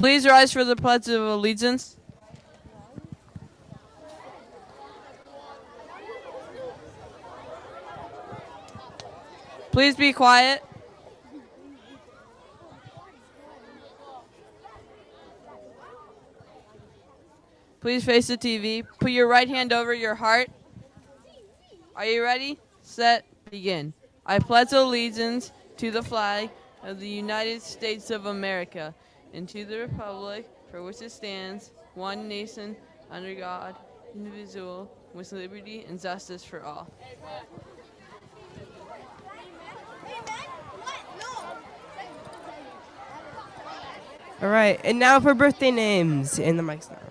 Please rise for the Pledge of Allegiance. Please be quiet. Please face the TV. Put your right hand over your heart. Are you ready? Set, begin. I pledge allegiance to the flag of the United States of America and to the republic for which it stands, one nation, under God, indivisible, with liberty and justice for all. All right, and now for birthday names. And the mic's not on.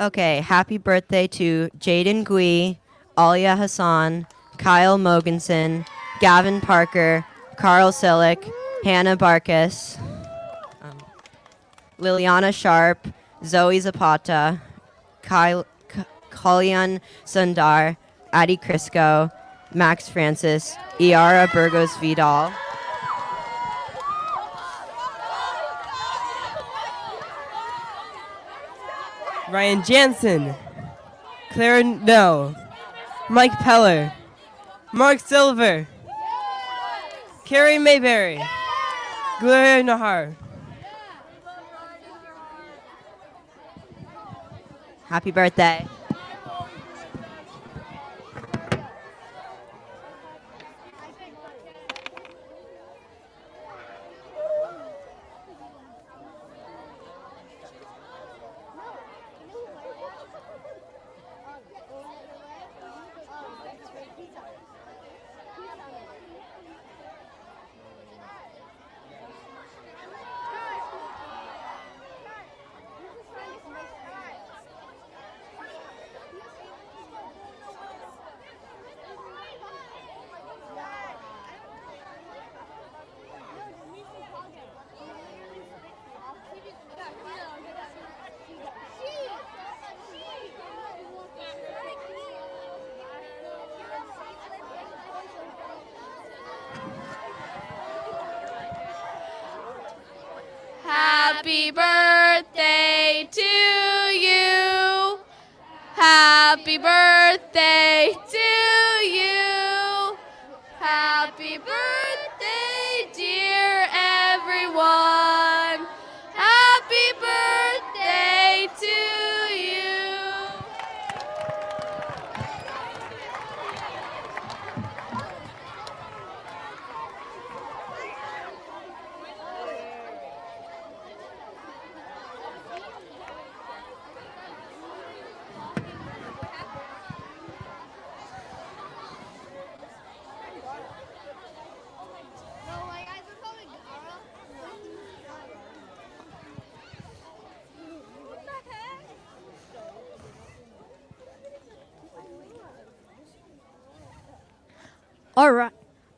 Okay, happy birthday to Jaden Gui, Alia Hassan, Kyle Mogensen, Gavin Parker, Carl Silic, Hannah Barkas, Liliana Sharp, Zoe Zapata, Kalyan Sundar, Addie Crisco, Max Francis, Iara Burgos Vidal. Ryan Jansen, Claire Nell, Mike Peller, Mark Silver, Carrie Mayberry, Gloria Nahar. Happy birthday. Happy birthday to you. Happy birthday to you. Happy birthday, dear everyone. Happy birthday to you.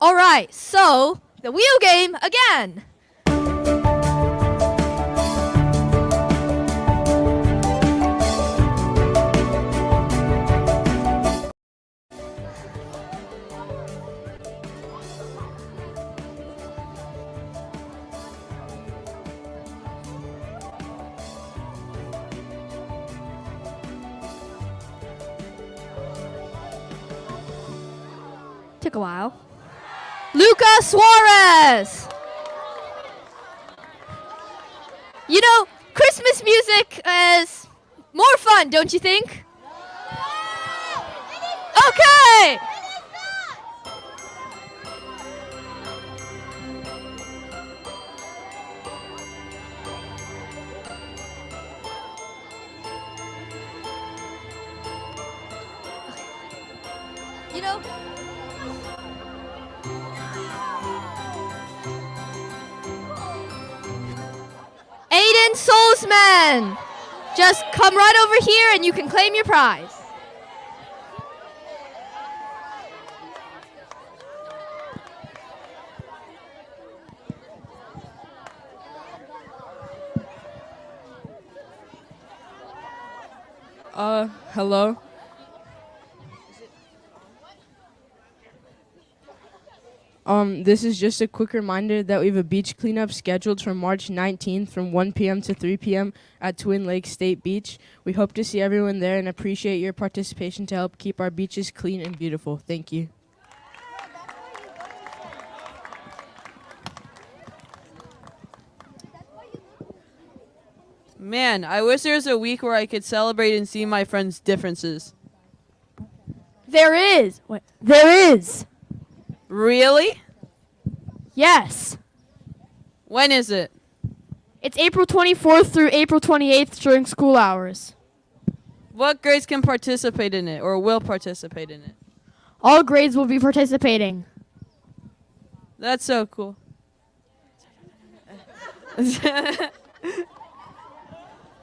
All right. So the wheel game again. Took a while. Luca Suarez. You know, Christmas music is more fun, don't you think? Okay. You know, Aiden Soulsman, just come right over here and you can claim your prize. Hello. This is just a quick reminder that we have a beach cleanup scheduled for March 19th from 1 p.m. to 3 p.m. at Twin Lakes State Beach. We hope to see everyone there and appreciate your participation to help keep our beaches clean and beautiful. Thank you. Man, I wish there was a week where I could celebrate and see my friends' differences. There is. There is. Really? Yes. When is it? It's April 24th through April 28th during school hours. What grades can participate in it or will participate in it? All grades will be participating. That's so cool.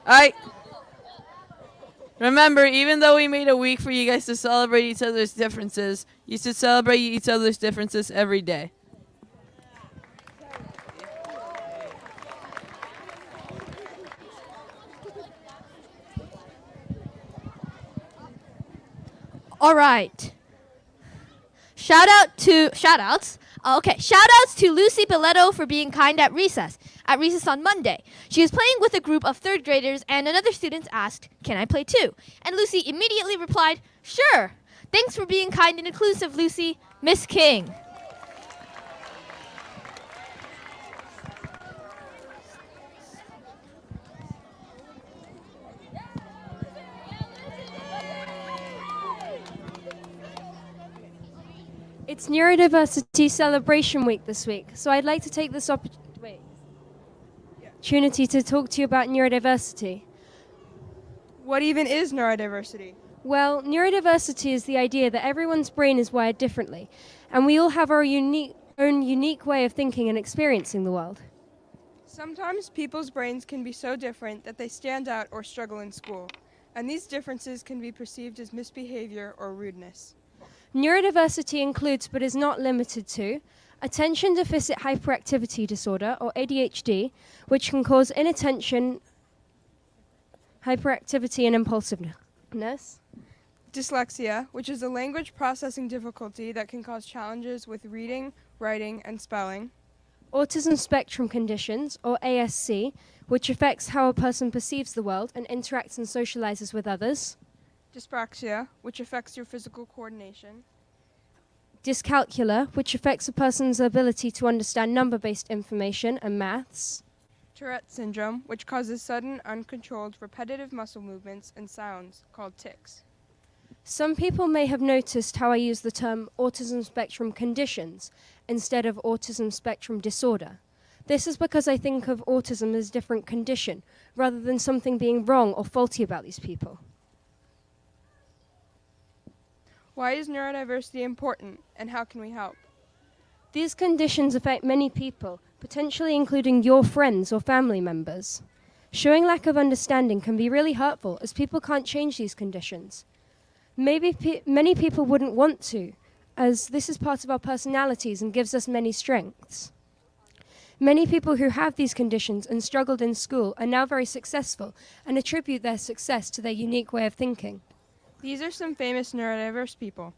Alright. Remember, even though we made a week for you guys to celebrate each other's differences, you should celebrate each other's differences every day. All right. Shout-outs. Okay, shout-outs to Lucy Biletto for being kind at recess on Monday. She was playing with a group of third graders and another student asked, "Can I play too?" And Lucy immediately replied, "Sure." Thanks for being kind and inclusive, Lucy. Miss King. It's Neurodiversity Celebration Week this week, so I'd like to take this opportunity to talk to you about neurodiversity. What even is neurodiversity? Well, neurodiversity is the idea that everyone's brain is wired differently, and we all have our own unique way of thinking and experiencing the world. Sometimes people's brains can be so different that they stand out or struggle in school, and these differences can be perceived as misbehavior or rudeness. Neurodiversity includes, but is not limited to, attention deficit hyperactivity disorder, or ADHD, which can cause inattention, hyperactivity, and impulsiveness. Dyslexia, which is a language processing difficulty that can cause challenges with reading, writing, and spelling. Autism spectrum conditions, or ASC, which affects how a person perceives the world and interacts and socializes with others. Dyspraxia, which affects your physical coordination. Dyscalculia, which affects a person's ability to understand number-based information and maths. Tourette syndrome, which causes sudden, uncontrolled, repetitive muscle movements and sounds called tics. Some people may have noticed how I use the term autism spectrum conditions instead of autism spectrum disorder. This is because I think of autism as a different condition, rather than something being wrong or faulty about these people. Why is neurodiversity important, and how can we help? These conditions affect many people, potentially including your friends or family members. Showing lack of understanding can be really hurtful, as people can't change these conditions. Maybe many people wouldn't want to, as this is part of our personalities and gives us many strengths. Many people who have these conditions and struggled in school are now very successful and attribute their success to their unique way of thinking. These are some famous neurodiverse people.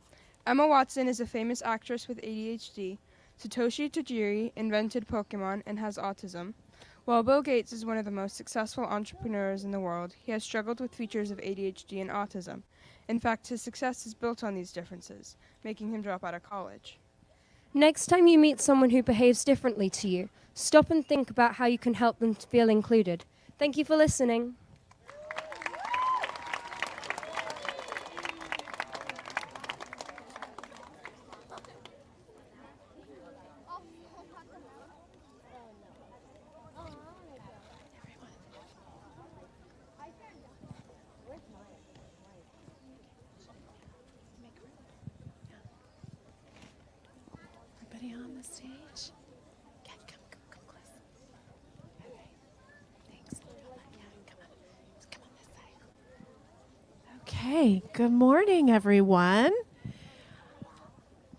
Emma Watson is a famous actress with ADHD. Satoshi Tajiri invented Pokemon and has autism. While Bill Gates is one of the most successful entrepreneurs in the world, he has struggled with features of ADHD and autism. In fact, his success is built on these differences, making him drop out of college. Next time you meet someone who behaves differently to you, stop and think about how you can help them to feel included. Thank you for listening. On the stage. Yeah, come close. Okay. Thanks. Yeah, come on this side. Okay. Good morning, everyone.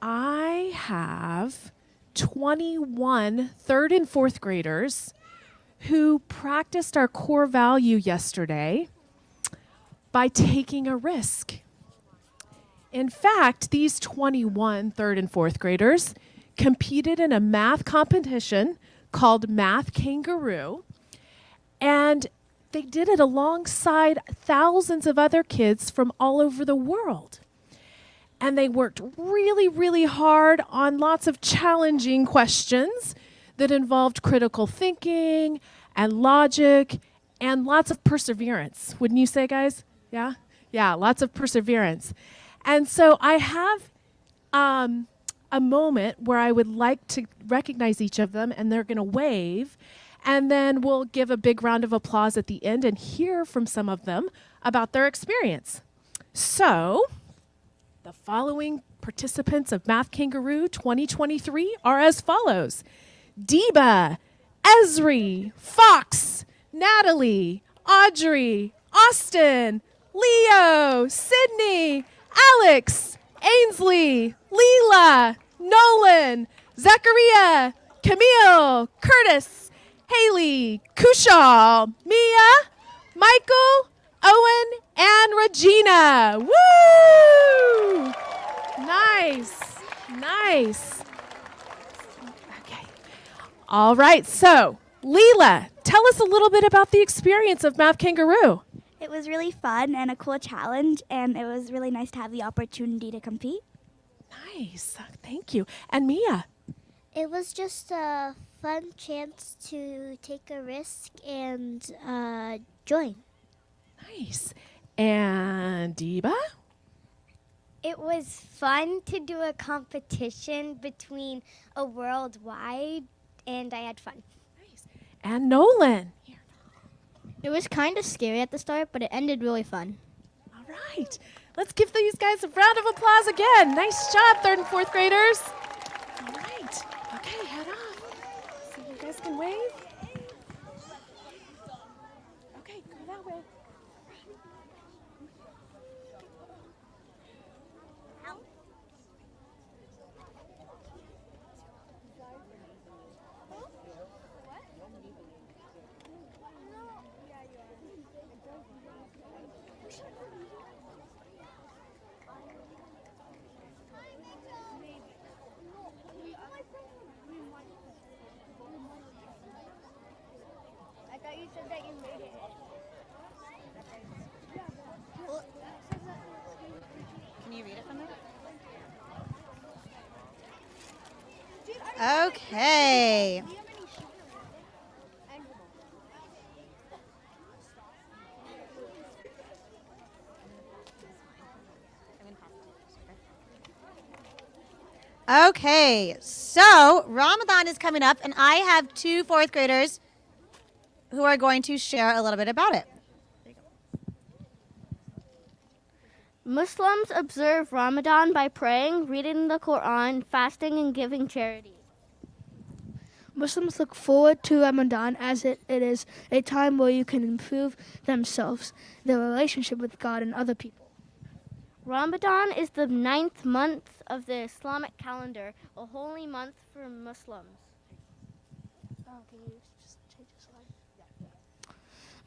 I have 21 third and fourth graders who practiced our core value yesterday by taking a risk. In fact, these 21 third and fourth graders competed in a math competition called Math Kangaroo, and they did it alongside thousands of other kids from all over the world. And they worked really, really hard on lots of challenging questions that involved critical thinking and logic and lots of perseverance. Wouldn't you say, guys? Yeah? Yeah, lots of perseverance. And so I have a moment where I would like to recognize each of them, and they're going to wave. And then we'll give a big round of applause at the end and hear from some of them about their experience. So, the following participants of Math Kangaroo 2023 are as follows: Deba, Esri, Fox, Natalie, Audrey, Austin, Leo, Sydney, Alex, Ainsley, Leela, Nolan, Zachariah, Camille, Curtis, Haley, Kushal, Mia, Michael, Owen, and Regina. Woo! Nice. Nice. Okay. All right. So, Leela, tell us a little bit about the experience of Math Kangaroo. It was really fun and a cool challenge, and it was really nice to have the opportunity to compete. Nice. Thank you. And Mia? It was just a fun chance to take a risk and join. Nice. And Deba? It was fun to do a competition between a worldwide, and I had fun. Nice. And Nolan? It was kind of scary at the start, but it ended really fun. All right. Let's give these guys a round of applause again. Nice job, third and fourth graders. All right. Okay, head off. So you guys can wave. Okay, go that way. I thought you said that you made it. Can you read it from there? Okay. Okay, so Ramadan is coming up, and I have two fourth graders who are going to share a little bit about it. Muslims observe Ramadan by praying, reading the Quran, fasting, and giving charity. Muslims look forward to Ramadan as it is a time where you can improve themselves, their relationship with God and other people. Ramadan is the 9th month of the Islamic calendar, a holy month for Muslims.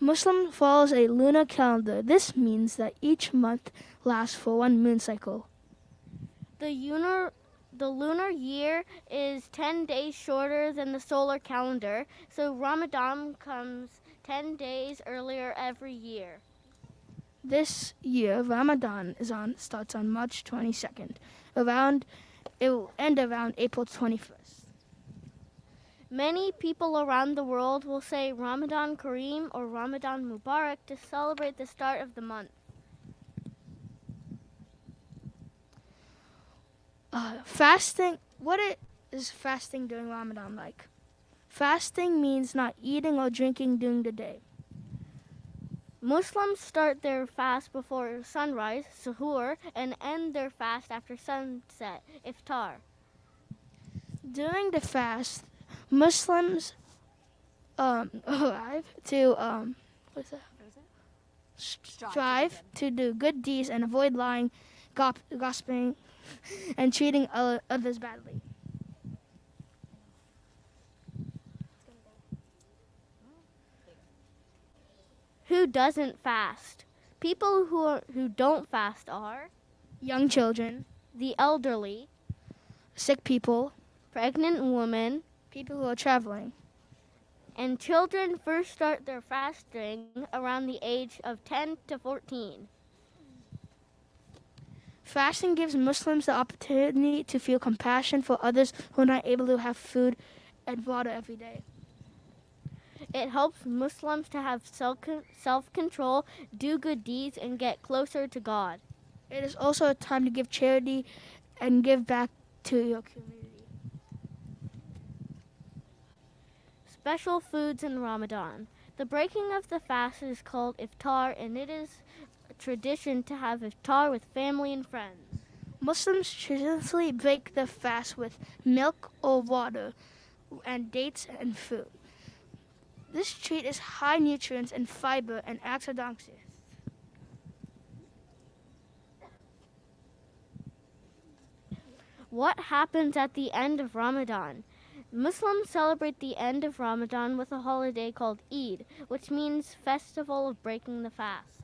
Muslim follows a lunar calendar. This means that each month lasts for one moon cycle. The lunar year is 10 days shorter than the solar calendar, so Ramadan comes 10 days earlier every year. This year, Ramadan starts on March 22nd. It will end around April 21st. Many people around the world will say Ramadan Kareem or Ramadan Mubarak to celebrate the start of the month. Fasting. What is fasting during Ramadan like? Fasting means not eating or drinking during the day. Muslims start their fast before sunrise, suhoor, and end their fast after sunset, iftar. During the fast, Muslims strive to do good deeds and avoid lying, gossiping, and treating others badly. Who doesn't fast? People who don't fast are Young children, the elderly, sick people, pregnant women, people who are traveling. and children first start their fasting around the age of 10 to 14. Fasting gives Muslims the opportunity to feel compassion for others who are not able to have food and water every day. It helps Muslims to have self-control, do good deeds, and get closer to God. It is also a time to give charity and give back to your community. Special foods in Ramadan. The breaking of the fast is called iftar, and it is a tradition to have iftar with family and friends. Muslims traditionally break the fast with milk or water and dates and fruit. This treat is high nutrients and fiber and antioxidants. What happens at the end of Ramadan? Muslims celebrate the end of Ramadan with a holiday called Eid, which means festival of breaking the fast.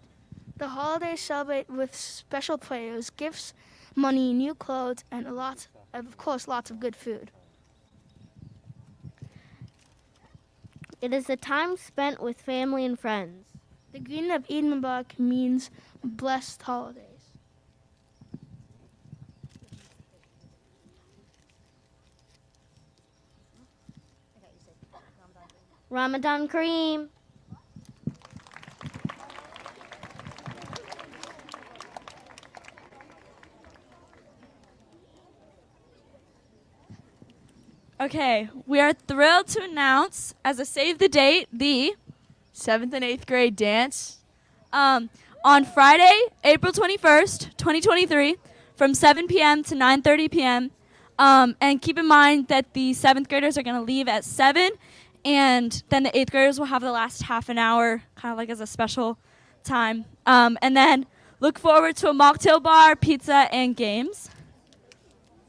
The holidays celebrate with special prayers, gifts, money, new clothes, and lots of good food. It is a time spent with family and friends. The greeting of Eid Mubarak means blessed holidays. Ramadan Kareem. Okay, we are thrilled to announce, as a save the date, the 7th and 8th grade dance on Friday, April 21st, 2023, from 7 p.m. to 9:30 p.m. And keep in mind that the 7th graders are going to leave at 7, and then the 8th graders will have the last half an hour, kind of like as a special time. And then look forward to a mocktail bar, pizza, and games.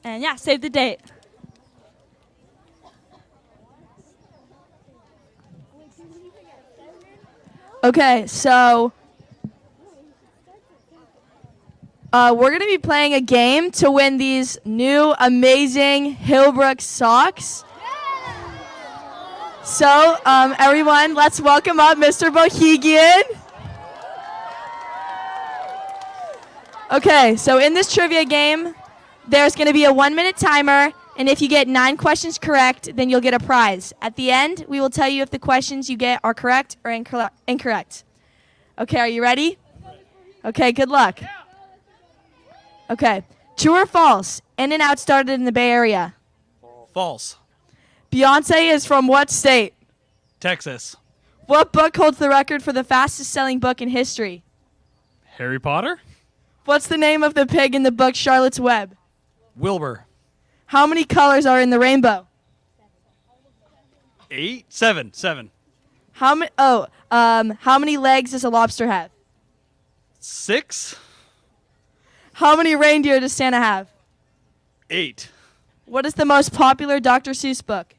And yeah, save the date. Okay, so we're going to be playing a game to win these new amazing Hillbrook socks. So, everyone, let's welcome up Mr. Bohegian. Okay, so in this trivia game, there's going to be a 1-minute timer, and if you get 9 questions correct, then you'll get a prize. At the end, we will tell you if the questions you get are correct or incorrect. Okay, are you ready? Okay, good luck. Okay, true or false? In-N-Out started in the Bay Area. False. Beyonce is from what state? Texas. What book holds the record for the fastest selling book in history? Harry Potter. What's the name of the pig in the book Charlotte's Web? Wilbur. How many colors are in the rainbow? 8. 7. 7. How many legs does a lobster have? 6. How many reindeer does Santa have? 8. What is the most popular Dr. Seuss book?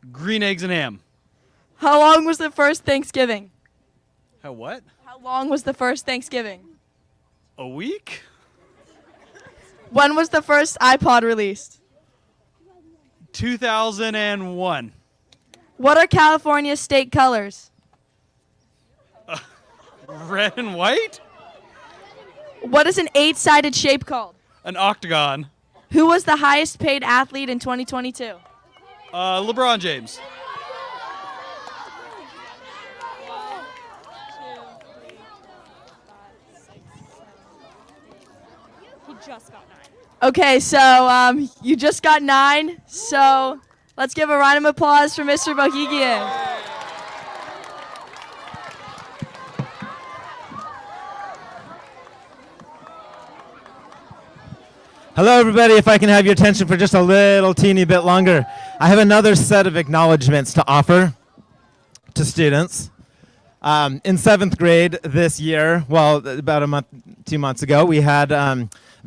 Green eggs and ham. How long was the first Thanksgiving? How what? How long was the first Thanksgiving? A week? When was the first iPod released? 2001. What are California's state colors? Red and white? What is an 8-sided shape called? An octagon. Who was the highest paid athlete in 2022? LeBron James. He just got 9. Okay, so you just got 9. So let's give a round of applause for Mr. Bohegian. Hello, everybody. If I can have your attention for just a little teeny bit longer. I have another set of acknowledgments to offer to students. In 7th grade this year, well, about 2 months ago, we had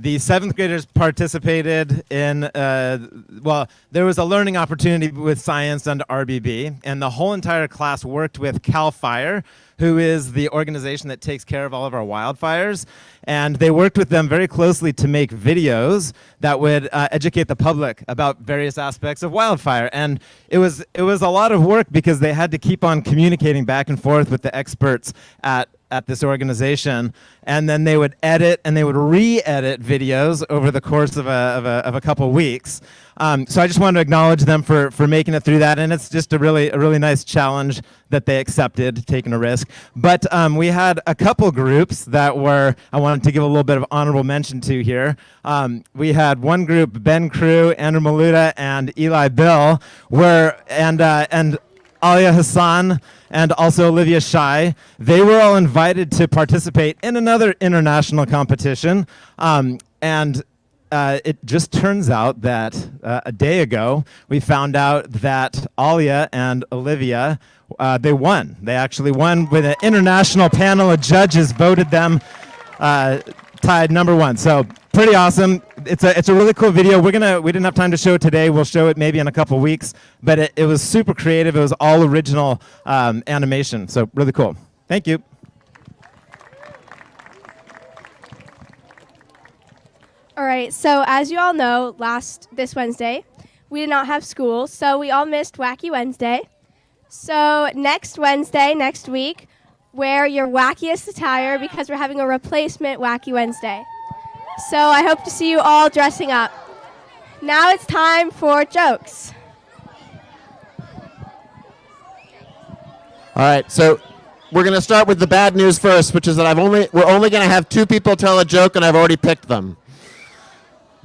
the 7th graders participated in, there was a learning opportunity with science under RBB, and the whole entire class worked with CAL FIRE, who is the organization that takes care of all of our wildfires. And they worked with them very closely to make videos that would educate the public about various aspects of wildfire. And it was a lot of work because they had to keep on communicating back and forth with the experts at this organization, and then they would edit and they would re-edit videos over the course of a couple weeks. So I just wanted to acknowledge them for making it through that, and it's just a really nice challenge that they accepted, taking a risk. But we had a couple groups that I wanted to give a little bit of honorable mention to here. We had one group, Ben Crew, Andrew Maluda, and Eli Bill, and Alia Hassan, and also Olivia Shai. They were all invited to participate in another international competition. It just turns out that a day ago, we found out that Alia and Olivia, they won. They actually won with an international panel of judges voted them tied number 1. So pretty awesome. It's a really cool video. We didn't have time to show it today. We'll show it maybe in a couple weeks. But it was super creative. It was all original animation. So really cool. Thank you. All right. So as you all know, this Wednesday, we did not have school, so we all missed Wacky Wednesday. So next Wednesday, next week, wear your wackiest attire because we're having a replacement Wacky Wednesday. So I hope to see you all dressing up. Now it's time for jokes. All right, so we're going to start with the bad news first, which is that we're only going to have 2 people tell a joke, and I've already picked them.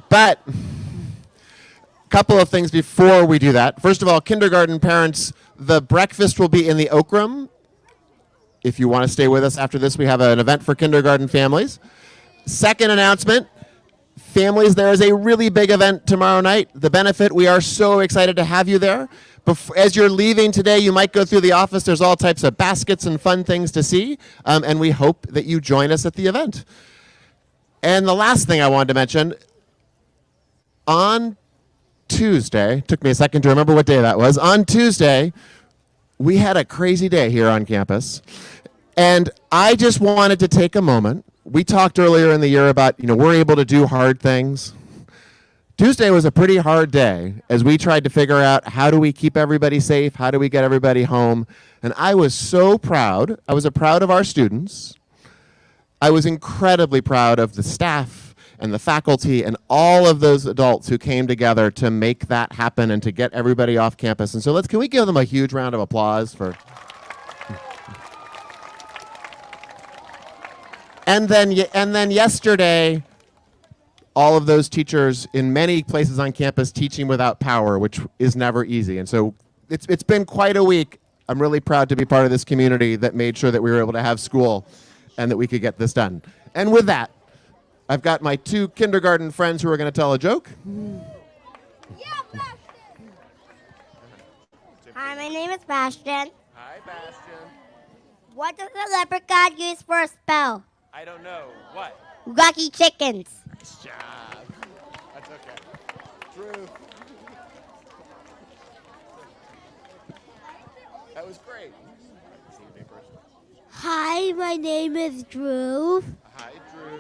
But a couple of things before we do that. First of all, kindergarten parents, the breakfast will be in the Oak Room. If you want to stay with us after this, we have an event for kindergarten families. Second announcement, families, there is a really big event tomorrow night. The Benefit, we are so excited to have you there. As you're leaving today, you might go through the office. There's all types of baskets and fun things to see, and we hope that you join us at the event. And the last thing I wanted to mention, on Tuesday, took me a second to remember what day that was. On Tuesday, we had a crazy day here on campus. And I just wanted to take a moment. We talked earlier in the year about, we're able to do hard things. Tuesday was a pretty hard day as we tried to figure out how do we keep everybody safe, how do we get everybody home. And I was so proud. I was proud of our students. I was incredibly proud of the staff and the faculty and all of those adults who came together to make that happen and to get everybody off campus. And so can we give them a huge round of applause for... And then yesterday, all of those teachers in many places on campus teaching without power, which is never easy. And so it's been quite a week. I'm really proud to be part of this community that made sure that we were able to have school and that we could get this done. And with that, I've got my 2 kindergarten friends who are going to tell a joke. Hi, my name is Bastion. Hi, Bastion. What does the leprechaun use for a spell? I don't know. What? Lucky chickens. Nice job. That's okay. Drew. That was great. Hi, my name is Drew. Hi, Drew.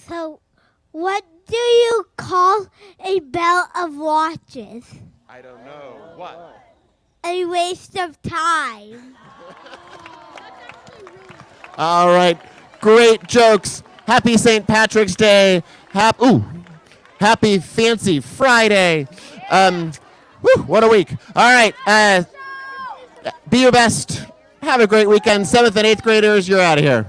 So, what do you call a bell of watches? I don't know. What? A waste of time. All right. Great jokes. Happy St. Patrick's Day. Happy Fancy Friday. What a week. All right. Be your best. Have a great weekend. 7th and 8th graders, you're out of here.